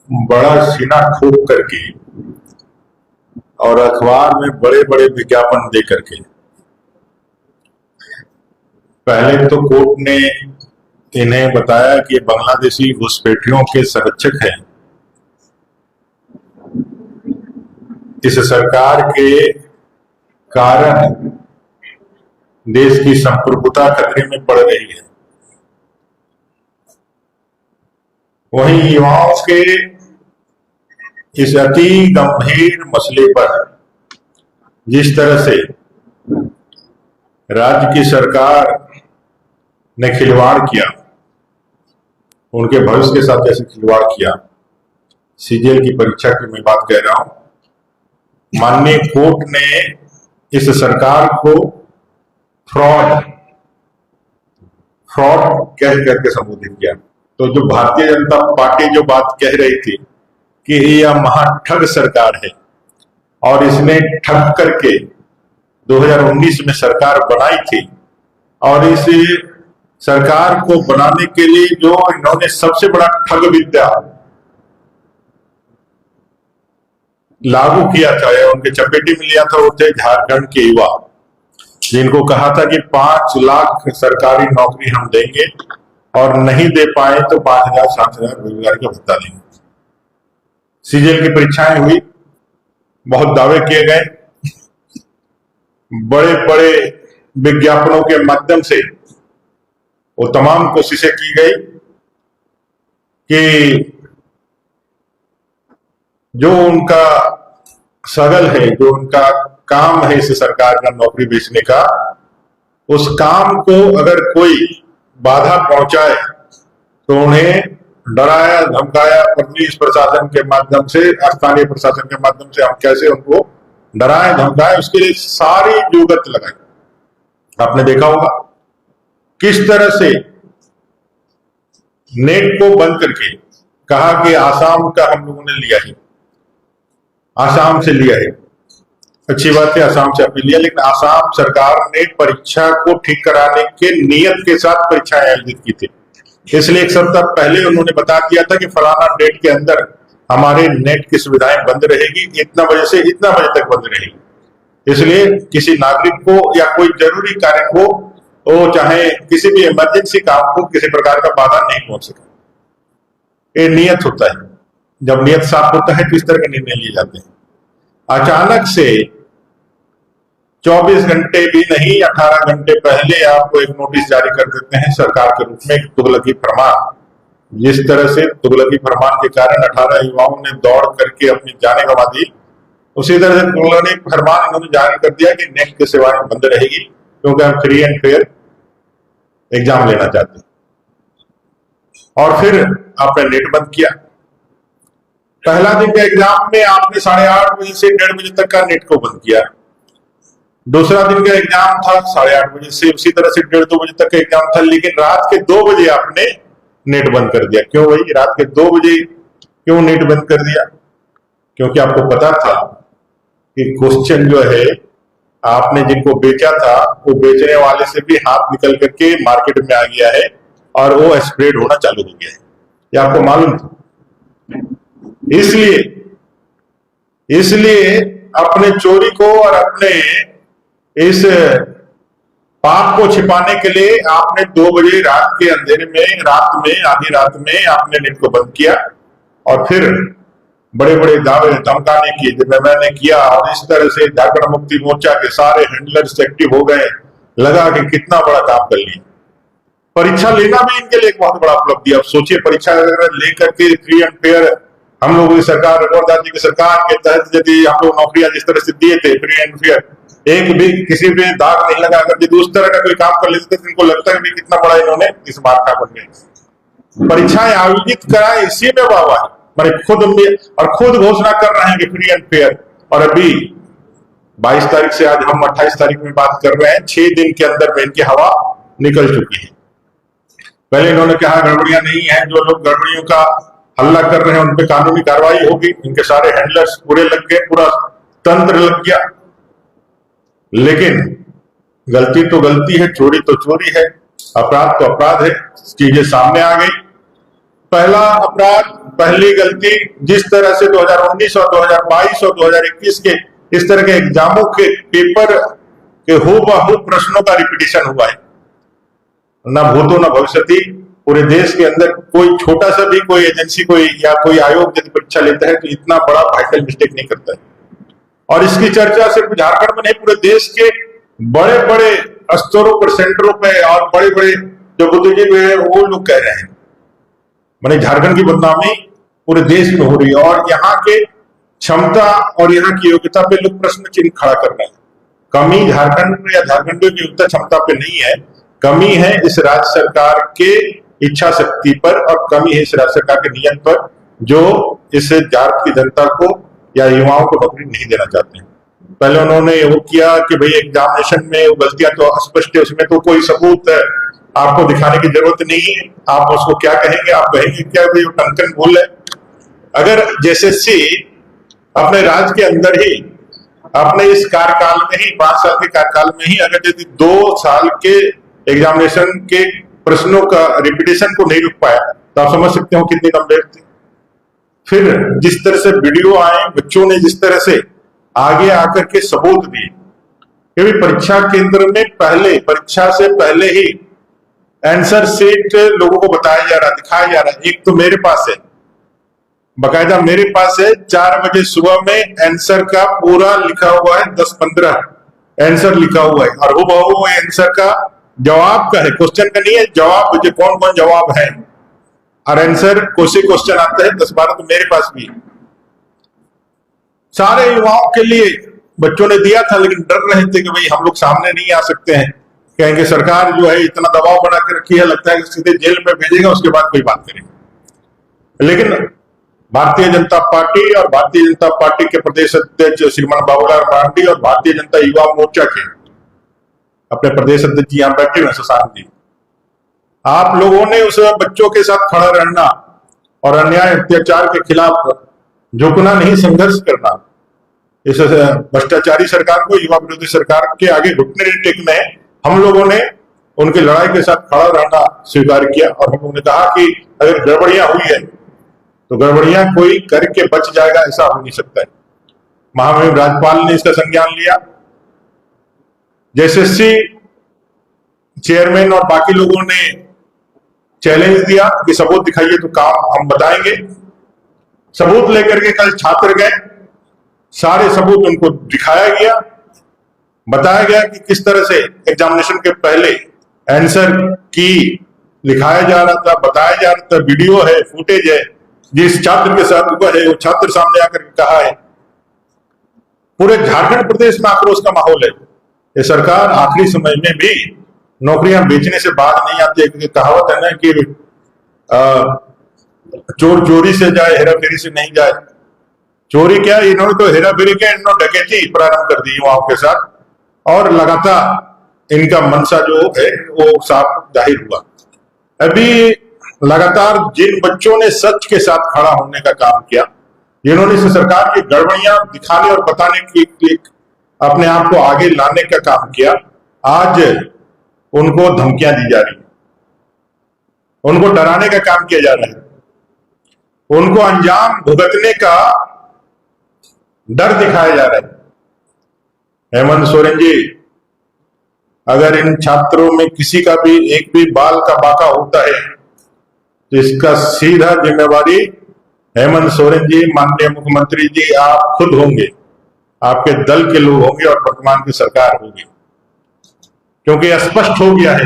बड़ा सीना ठोक करके और अखबार में बड़े बड़े विज्ञापन दे करके पहले तो कोर्ट ने इन्हें बताया कि बांग्लादेशी घुसपैठियों के संरक्षक हैं। इस सरकार के कारण देश की संप्रभुता खतरे में पड़ रही है। वहीं युवाओं के इस अति गंभीर मसले पर जिस तरह से राज्य की सरकार ने खिलवाड़ किया, उनके भविष्य के साथ जैसे खिलवाड़ किया, सीजीएल की परीक्षा की मैं बात कह रहा हूं। माननीय कोर्ट ने इस सरकार को फ्रॉड कह करके संबोधित किया। तो जो भारतीय जनता पार्टी जो बात कह रही थी कि यह महाठग सरकार है और इसने ठग करके 2019 में सरकार बनाई थी, और इस सरकार को बनाने के लिए जो इन्होंने सबसे बड़ा ठग विद्या लागू किया था या उनके चपेटे में लिया था, वो थे झारखंड के युवा, जिनको कहा था कि 5 लाख सरकारी नौकरी हम देंगे और नहीं दे पाए तो 5,000-7,000 रोजगार का भत्ता देंगे। सीजीएल की परीक्षाएं हुई, बहुत दावे किए गए, बड़े बड़े विज्ञापनों के माध्यम से वो तमाम कोशिशें की गई कि जो उनका सगल है, जो उनका काम है इस सरकार का नौकरी बेचने का, उस काम को अगर कोई बाधा पहुंचाए तो उन्हें डराया धमकाया पुलिस प्रशासन के माध्यम से, स्थानीय प्रशासन के माध्यम से हम कैसे उनको डराए धमकाए, उसके लिए सारी जुगत लगाई। आपने देखा होगा किस तरह से नेट को बंद करके कहा कि आसाम का हम लोगों ने लिया है, आसाम से लिया है। अच्छी बात है, आसाम से आपने लिया, लेकिन आसाम सरकार ने परीक्षा को ठीक कराने के नियत के साथ परीक्षाएं आयोजित की थी। इसलिए एक सप्ताह पहले उन्होंने बता दिया था कि फलाना डेट के अंदर हमारे नेट की सुविधाएं बंद रहेगी, इतना बजे से इतना बजे तक बंद रहेगी। इसलिए किसी नागरिक को या कोई जरूरी कार्य को, वो चाहे किसी भी इमरजेंसी काम को, किसी प्रकार का बाधा नहीं पहुंच सके। ये नियत होता है। जब नियत साफ होता है तो इस तरह के निर्णय लिए जाते हैं। अचानक से 24 घंटे भी नहीं, 18 घंटे पहले आपको एक नोटिस जारी कर देते हैं सरकार के रूप में, एक तुगलकी फरमान। जिस तरह से तुगलकी फरमान के कारण 18 युवाओं ने दौड़ करके अपनी जानें गंवा दी, उसी तरह से तुगलकी फरमान उन्होंने जारी कर दिया कि नेट की सेवाएं बंद रहेगी क्योंकि हम फ्री एंड फेयर एग्जाम लेना चाहते हैं। और फिर आपने नेट बंद किया। पहला दिन के एग्जाम में आपने 8:30 बजे से 1:30 बजे तक का नेट को बंद किया। दूसरा दिन का एग्जाम था 8:30 बजे से उसी तरह से 1:30-2 बजे तक का एग्जाम था, लेकिन रात के 2 बजे आपने नेट बंद कर दिया। क्यों भाई, रात के 2 बजे क्यों नेट बंद कर दिया? क्योंकि आपको पता था कि क्वेश्चन जो है आपने जिनको बेचा था वो बेचने वाले से भी हाथ निकल करके मार्केट में आ गया है और वो स्प्रेड होना चालू हो गया है, ये आपको मालूम था। इसलिए अपने चोरी को और अपने इस पाप को छिपाने के लिए आपने 2 बजे रात के अंधेरे में, आधी रात में आपने नेट को बंद किया और फिर बड़े बड़े दावे धमकाने किए जब मैंने किया। और इस तरह से झारखंड मुक्ति मोर्चा के सारे हैंडलर्स एक्टिव हो गए, लगा कि कितना बड़ा काम कर लिया। परीक्षा लेना भी इनके लिए एक बहुत बड़ा उपलब्धि। अब सोचिए, परीक्षा लेकर के फ्री एंड फेयर हम लोगों की सरकार, रघुवर जी की सरकार के तहत यदि हम लोग नौकरियां जिस तरह से दिए थे फ्री एंड फेयर, एक भी किसी भी दाग नहीं लगा। अगर यदि उस तरह का कोई काम कर लेते तो इनको लगता है कि कितना बड़ा इन्होंने इस बात का बन गए। परीक्षाएं आयोजित कराए इसी में वाह, मैंने खुद घोषणा कर रहे हैं कि फ्री एंड फेयर। और अभी 22 तारीख से आज हम 28 तारीख में बात कर रहे हैं, 6 दिन के अंदर में इनकी हवा निकल चुकी है। पहले इन्होंने कहा गड़बड़ियां नहीं है, जो लोग गड़बड़ियों का हल्ला कर रहे हैं उन पे कानूनी कार्रवाई होगी। इनके सारे हैंडलर्स पूरे लग गए, पूरा तंत्र लग गया। लेकिन गलती तो गलती है, चोरी तो चोरी है, अपराध तो अपराध है। चीजें सामने आ गई पहला अपराध, पहली गलती, जिस तरह से 2019 और 2022 और 2021 के इस तरह के एग्जामों के पेपर के हूबहू प्रश्नों का रिपीटिशन हुआ है। न भूतो न भविष्यति, पूरे देश के अंदर कोई छोटा सा भी कोई एजेंसी कोई या कोई आयोग यदि परीक्षा लेता है तो इतना बड़ा वाइटल मिस्टेक नहीं करता है। और इसकी चर्चा सिर्फ झारखंड में नहीं, पूरे देश के बड़े बड़े स्तरों पर, सेंटरों पे और बड़े बड़े जो बुद्धिजीवी है वो लोग कह रहे हैं। माने झारखंड की बदनामी पूरे देश में हो रही है और यहाँ के क्षमता और यहाँ की योग्यता पे लोग प्रश्न चिन्ह खड़ा कर रहे हैं। कमी झारखंड या झारखंडियों की योग्यता क्षमता पे नहीं है, कमी है इस राज्य सरकार के इच्छा शक्ति पर और कमी है इस राज्य सरकार के नियम पर, जो इस झारखंड की जनता को या युवाओं को नौकरी नहीं देना चाहते हैं। पहले उन्होंने वो किया कि भाई एग्जामिनेशन में वो गलतियां तो स्पष्ट है, उसमें तो कोई सबूत आपको दिखाने की जरूरत नहीं है, आप उसको क्या कहेंगे, आप कहेंगे क्या भाई वो टंकन बोल है। अगर जैसे अपने राज्य के अंदर ही अपने इस कार्यकाल में ही 5 साल के कार्यकाल में ही अगर यदि 2 साल के एग्जामिनेशन के प्रश्नों का रिपीटेशन को नहीं रुक पाया तो आप समझ सकते हो कितनी गंभीर थी। फिर जिस तरह से वीडियो आए, बच्चों ने जिस तरह से आगे आकर के सबूत दिए कि परीक्षा केंद्र में पहले, परीक्षा से पहले ही आंसर शीट लोगों को बताया जा रहा, दिखाया जा रहा है। एक तो मेरे पास है, बाकायदा मेरे पास है, 4 बजे सुबह में आंसर का पूरा लिखा हुआ है, 10-15 आंसर लिखा हुआ है और वो आंसर का जवाब का है, क्वेश्चन का नहीं है, जवाब जो कौन कौन जवाब है और आंसर कोई क्वेश्चन आता है 10-12 तो मेरे पास भी है। सारे युवाओं के लिए बच्चों ने दिया था, लेकिन डर रहे थे कि भाई हम लोग सामने नहीं आ सकते हैं, कहेंगे सरकार जो है इतना दबाव बना के रखी है, लगता है कि सीधे जेल में भेजेगा, उसके बाद कोई बात करेंगे। लेकिन भारतीय जनता पार्टी और भारतीय जनता पार्टी के प्रदेश अध्यक्ष श्रीमान बाबूलाल मरांडी और भारतीय जनता युवा मोर्चा के अपने प्रदेश अध्यक्ष जी यहाँ बैठे हुए शशांक जी, आप लोगों ने उस बच्चों के साथ खड़ा रहना और अन्याय अत्याचार के खिलाफ झुकना नहीं, संघर्ष करना, इस भ्रष्टाचारी सरकार को, युवा विरोधी सरकार के आगे घुटने नहीं टेकने हैं। हम लोगों ने उनकी लड़ाई के साथ खड़ा रहना स्वीकार किया और हम लोगों ने कहा कि अगर गड़बड़ियां हुई है तो गड़बड़ियां कोई करके बच जाएगा, ऐसा हो नहीं सकता है। महामहिम राज्यपाल ने इसका संज्ञान लिया, जेएसएससी चेयरमैन और बाकी लोगों ने चैलेंज दिया कि सबूत दिखाइए तो काम हम बताएंगे। सबूत लेकर के कल छात्र गए, सारे सबूत उनको दिखाया गया, बताया गया कि किस तरह से एग्जामिनेशन के पहले आंसर की लिखाया जा रहा था, बताया जा रहा था, वीडियो है, फुटेज है, जिस छात्र के साथ हुआ है वो छात्र सामने आकर के कहा है। पूरे झारखंड प्रदेश में आक्रोश का माहौल है। ये सरकार आखिरी समय में भी नौकरियां बेचने से बात नहीं आती है। कहावत है ना कि चोर चोरी से जाए, हेरा फेरी से नहीं जाए। चोरी क्या, इन्होंने तो हेरा फेरी क्या, इन्होंने डकैती प्रारंभ कर दी युवाओं के साथ और लगातार इनका मनसा जो है वो साफ जाहिर हुआ। अभी लगातार जिन बच्चों ने सच के साथ खड़ा होने का काम किया, जिन्होंने इस सरकार की गड़बड़ियां दिखाने और बताने की अपने आप को आगे लाने का काम किया, आज उनको धमकियां दी जा रही है, उनको डराने का काम किया जा रहा है, उनको अंजाम भुगतने का डर दिखाया जा रहा है। हेमंत सोरेन जी, अगर इन छात्रों में किसी का भी एक भी बाल का बाका होता है तो इसका सीधा जिम्मेवारी हेमंत सोरेन जी, माननीय मुख्यमंत्री जी आप खुद होंगे, आपके दल के लोग होंगे और वर्तमान की सरकार होगी। क्योंकि स्पष्ट हो गया है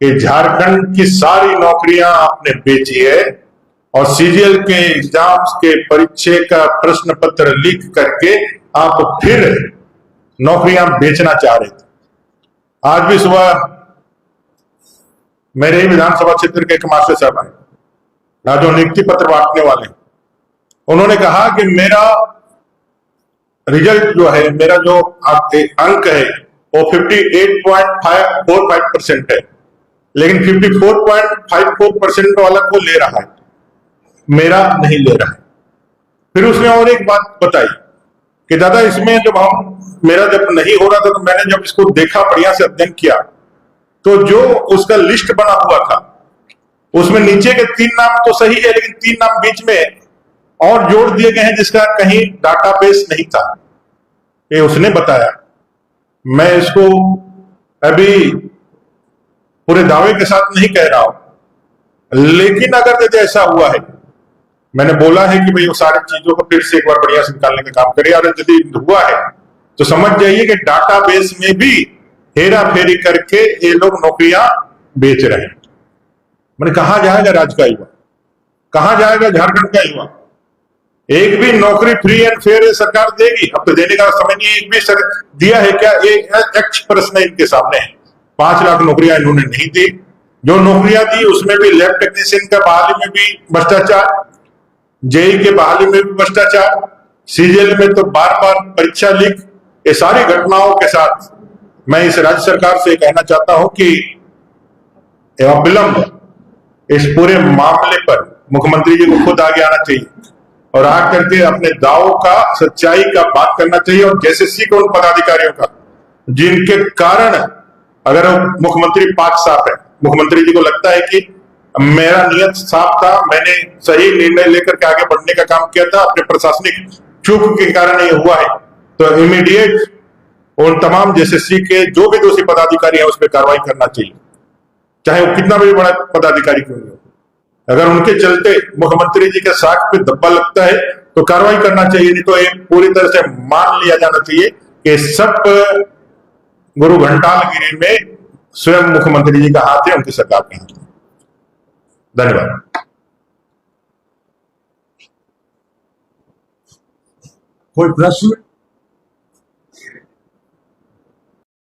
कि झारखंड की सारी नौकरियां आपने बेची है और सीजीएल के एग्जाम्स के परीक्षा का प्रश्न पत्र लीक करके आप फिर नौकरियां बेचना चाह रहे थे। आज भी सुबह मेरे ही विधानसभा क्षेत्र के एक मास्टर साहब आए, जो नियुक्ति पत्र बांटने वाले, उन्होंने कहा कि मेरा रिजल्ट जो है, मेरा जो अंक है वो 58.45% है, लेकिन 54.54% वाला को ले रहा है, मेरा नहीं ले रहा है। फिर उसने और एक बात बताई कि दादा इसमें मेरा जब नहीं हो रहा था तो मैंने जब इसको देखा, बढ़िया से अध्ययन किया, तो जो उसका लिस्ट बना हुआ था उसमें नीचे के 3 नाम तो सही है, लेकिन 3 नाम बीच में और जोड़ दिए गए हैं जिसका कहीं डाटाबेस नहीं था। ये उसने बताया। मैं इसको अभी पूरे दावे के साथ नहीं कह रहा हूं, लेकिन अगर यदि ऐसा हुआ है, मैंने बोला है कि भाई वो सारी चीजों को फिर से एक बार बढ़िया से निकालने का काम करिए, और यदि हुआ है तो समझ जाइए कि डाटाबेस में भी हेरा फेरी करके ये लोग नौकरियां बेच रहे हैं। मैंने कहा जाएगा राज्य का युवा, कहां जाएगा झारखंड का युवा? एक भी नौकरी फ्री एंड फेयर सरकार देगी? अब तो देने का समय नहीं है। एक भी दिया है क्या? एक यक्ष प्रश्न इनके सामने है। 5 लाख नौकरियां इन्होंने नहीं दी। जो नौकरियां दी उसमें भी लैब टेक्नीशियन का बहाली में भी भ्रष्टाचार, जेई के बहाली में भी भ्रष्टाचार, सीजीएल में तो बार बार परीक्षा लीक। ये सारी घटनाओं के साथ मैं इस राज्य सरकार से कहना चाहता हूं कि अविलंब इस पूरे मामले पर मुख्यमंत्री जी को खुद आगे आना चाहिए और आकर के अपने दावों का, सच्चाई का बात करना चाहिए। और जैसे को उन पदाधिकारियों का जिनके कारण, अगर मुख्यमंत्री पाक साफ है, मुख्यमंत्री जी को लगता है कि मेरा नियत साफ था, मैंने सही निर्णय लेकर के आगे बढ़ने का काम किया था, अपने प्रशासनिक चूक के कारण ये हुआ है, तो इमीडिएट उन तमाम जेएसएससी के जो भी दोषी पदाधिकारी है उस पर कार्रवाई करना चाहिए, चाहे वो कितना भी बड़ा पदाधिकारी क्यों नहीं हो। अगर उनके चलते मुख्यमंत्री जी के साख पे धब्बा लगता है तो कार्रवाई करना चाहिए, नहीं तो ये पूरी तरह से मान लिया जाना चाहिए कि सब गुरु घंटालगिरी में स्वयं मुख्यमंत्री जी का हाथ है, उनकी सरकार का हाथ है। धन्यवाद। कोई प्रश्न?